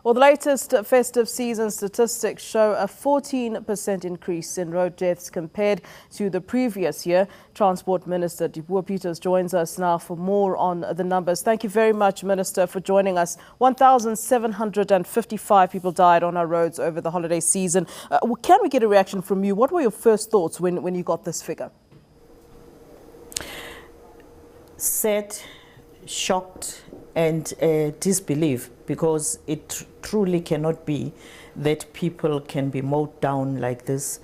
Well, the latest festive season statistics show a 14% increase in road deaths compared to the previous year. Transport Minister Dipuo Peters joins us now for more on the numbers. Thank you very much, Minister, for joining us. 1,755 people died on our roads over the holiday season. Can we get a reaction from you? What were your first thoughts when you got this figure? Sad, shocked and disbelief, because it truly cannot be that people can be mowed down like this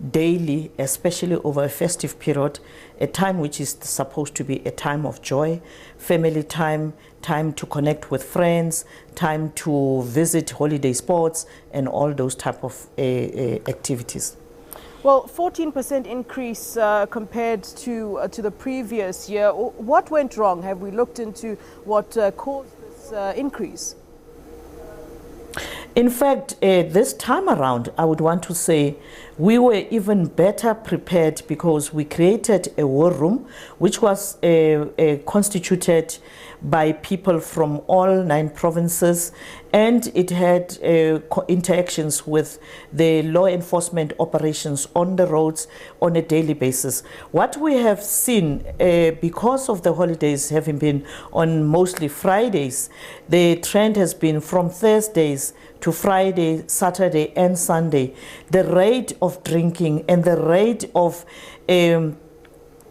daily, especially over a festive period, a time which is supposed to be a time of joy, family time, time to connect with friends, time to visit holiday spots and all those type of activities. Well, 14% increase compared to the previous year. What went wrong? Have we looked into what caused this increase? In fact, this time around, I would want to say we were even better prepared, because we created a war room which was constituted by people from all 9 provinces, and it had interactions with the law enforcement operations on the roads on a daily basis. What we have seen, because of the holidays having been on mostly Fridays, the trend has been from Thursdays to Friday, Saturday and Sunday, the rate of drinking and the rate of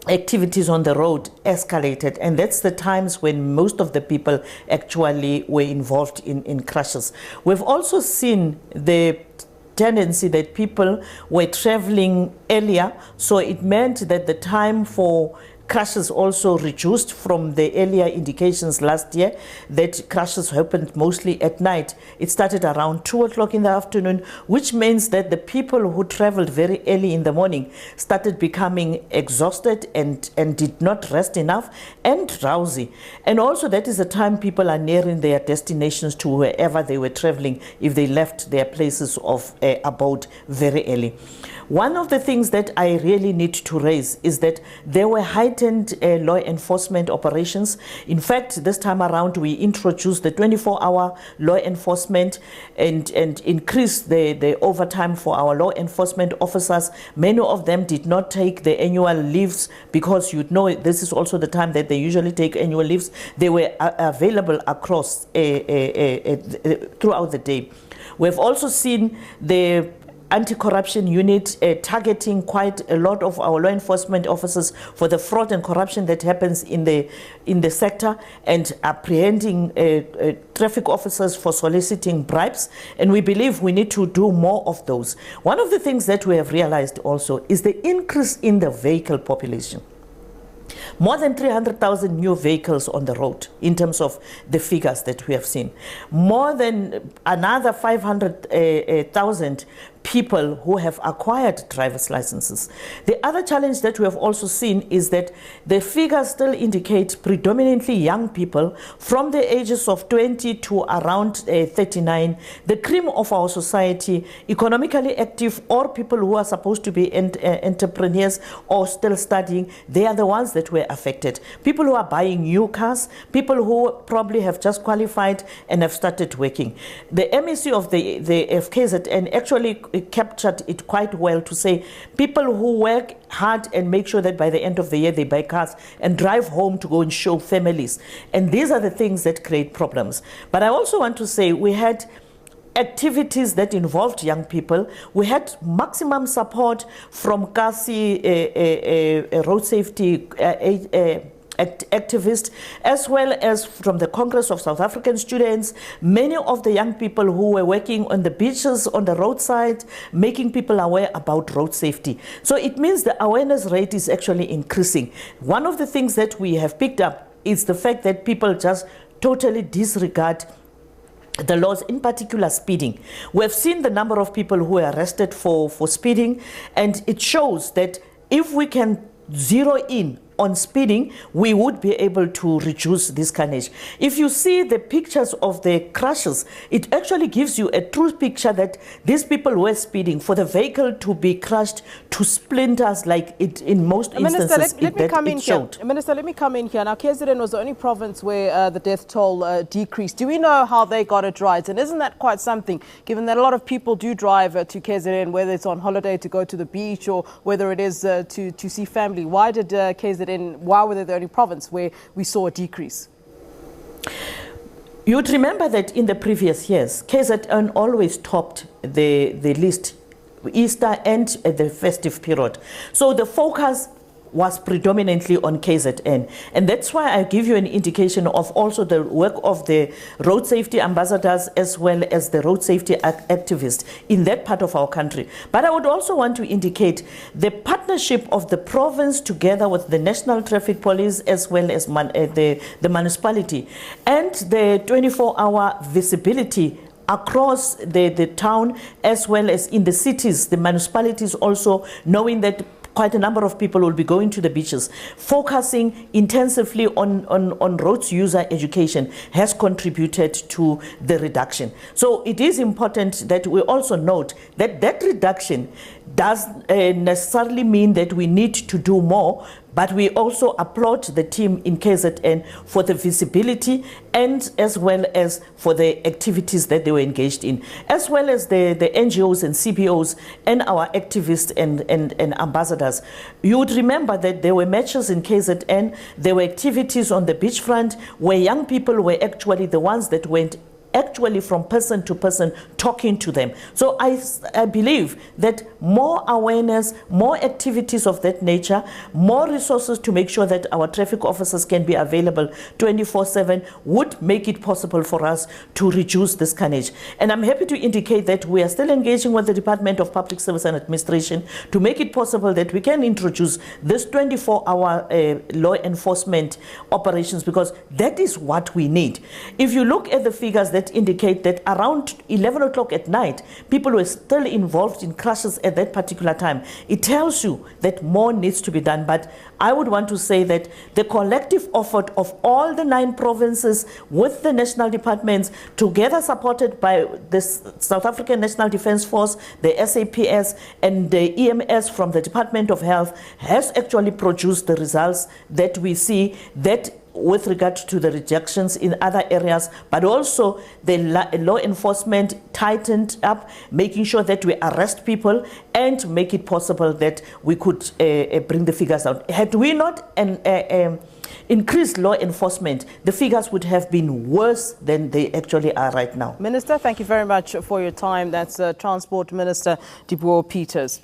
activities on the road escalated, and that's the times when most of the people actually were involved in crashes. We've also seen the tendency that people were traveling earlier, so it meant that the time for crashes also reduced from the earlier indications last year that crashes happened mostly at night. It started around 2 o'clock in the afternoon, which means that the people who traveled very early in the morning started becoming exhausted and did not rest enough and drowsy. And also that is the time people are nearing their destinations to wherever they were traveling if they left their places of abode very early. One of the things that I really need to raise is that there were heightened law enforcement operations. In fact, this time around we introduced the 24-hour law enforcement and increased the overtime for our law enforcement officers. Many of them did not take the annual leaves, because you know this is also the time that they usually take annual leaves. They were available across throughout the day. We've also seen the anti-corruption unit targeting quite a lot of our law enforcement officers for the fraud and corruption that happens in the sector, and apprehending traffic officers for soliciting bribes, and we believe we need to do more of those. One of the things that we have realized also is the increase in the vehicle population. More than 300,000 new vehicles on the road in terms of the figures that we have seen. More than another 500,000 people who have acquired driver's licenses. The other challenge that we have also seen is that the figures still indicate predominantly young people from the ages of 20 to around 39, the cream of our society, economically active or people who are supposed to be entrepreneurs or still studying. They are the ones that were affected. People who are buying new cars, people who probably have just qualified and have started working. The MEC of the KZN actually captured it quite well to say people who work hard and make sure that by the end of the year they buy cars and drive home to go and show families. And these are the things that create problems. But I also want to say we had activities that involved young people. We had maximum support from KASI, road safety activists, as well as from the Congress of South African Students, many of the young people who were working on the beaches, on the roadside, making people aware about road safety. So it means the awareness rate is actually increasing. One of the things that we have picked up is the fact that people just totally disregard the laws, in particular speeding. We have seen the number of people who are arrested for speeding, and it shows that if we can zero in on speeding, we would be able to reduce this carnage. If you see the pictures of the crashes, it actually gives you a true picture that these people were speeding. For the vehicle to be crushed to splinters like it in most instances, Minister, let me come in here. Minister, let me come in here. Now, KZN was the only province where the death toll decreased. Do we know how they got it right? And isn't that quite something, given that a lot of people do drive to KZN, whether it's on holiday to go to the beach or whether it is to see family? Why did why were they the only province where we saw a decrease? You'd remember that in the previous years, KZN always topped the list, Easter and the festive period. So the focus was predominantly on KZN. And that's why I give you an indication of also the work of the road safety ambassadors as well as the road safety activists in that part of our country. But I would also want to indicate the partnership of the province together with the National Traffic Police as well as the municipality and the 24-hour visibility across the town as well as in the cities, the municipalities also knowing that quite a number of people will be going to the beaches. Focusing intensively on roads user education has contributed to the reduction. So it is important that we also note that that reduction does necessarily mean that we need to do more, but we also applaud the team in KZN for the visibility and as well as for the activities that they were engaged in, as well as the NGOs and CBOs and our activists and ambassadors. You would remember that there were matches in KZN, there were activities on the beachfront where young people were actually the ones that went actually from person to person talking to them. So I believe that more awareness, more activities of that nature, more resources to make sure that our traffic officers can be available 24/7 would make it possible for us to reduce this carnage. And I'm happy to indicate that we are still engaging with the Department of Public Service and Administration to make it possible that we can introduce this 24-hour law enforcement operations, because that is what we need. If you look at the figures that indicate that around 11 o'clock at night, people were still involved in crashes at that particular time, it tells you that more needs to be done. But I would want to say that the collective effort of all the 9 provinces with the national departments, together supported by the South African National Defence Force, the SAPS and the EMS from the Department of Health, has actually produced the results that we see, that with regard to the rejections in other areas, but also the law enforcement tightened up, making sure that we arrest people and make it possible that we could bring the figures down. Had we not increased law enforcement, the figures would have been worse than they actually are right now. Minister, thank you very much for your time. That's Transport Minister Dipuo Peters.